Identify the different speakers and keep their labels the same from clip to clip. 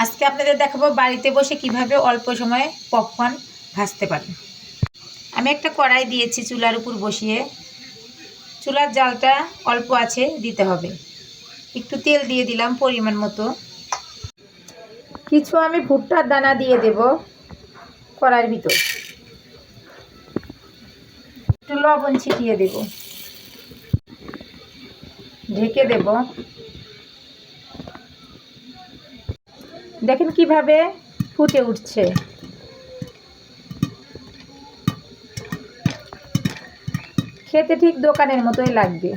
Speaker 1: আজকে আপনাদের দেখাবো বাড়িতে বসে কিভাবে অল্প সময়ে পপকর্ন ভাজতে পারেন। আমি একটা কড়াই দিয়েছি চুলার উপর বসিয়ে। চুলার জালটা অল্প আছে দিতে হবে। একটু তেল দিয়ে দিলাম পরিমাণ মতো। কিছু আমি ভুট্টার দানা দিয়ে দেব কড়াইয়ের ভিতর। একটু লবণ ছিটিয়ে দেব, ঢেকে দেব। দেখেন কিভাবে ফুটে উঠছে। খেতে ঠিক দোকানের মতোই লাগবে।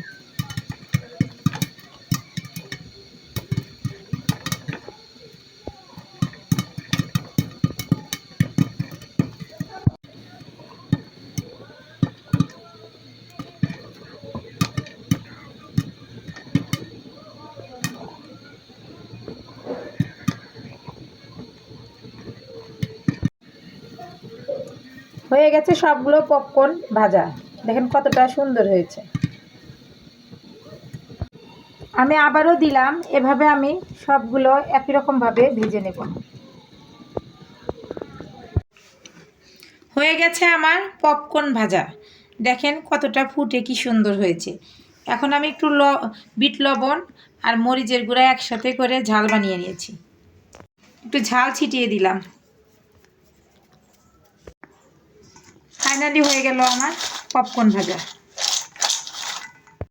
Speaker 1: হয়ে গেছে সবগুলো পপকর্ন ভাজা। দেখেন কতটা সুন্দর হয়েছে। আমি আবারও দিলাম। এভাবে আমি সবগুলো একই রকমভাবে ভেজে নেব। হয়ে গেছে আমার পপকর্ন ভাজা। দেখেন কতটা ফুটে কি সুন্দর হয়েছে। এখন আমি একটু বিট লবণ আর মরিচের গুঁড়া একসাথে করে ঝাল বানিয়ে নিয়েছি। একটু ঝাল ছিটিয়ে দিলাম। ফাইনালি হয়ে গেল আমার পপকর্ন ভাজা।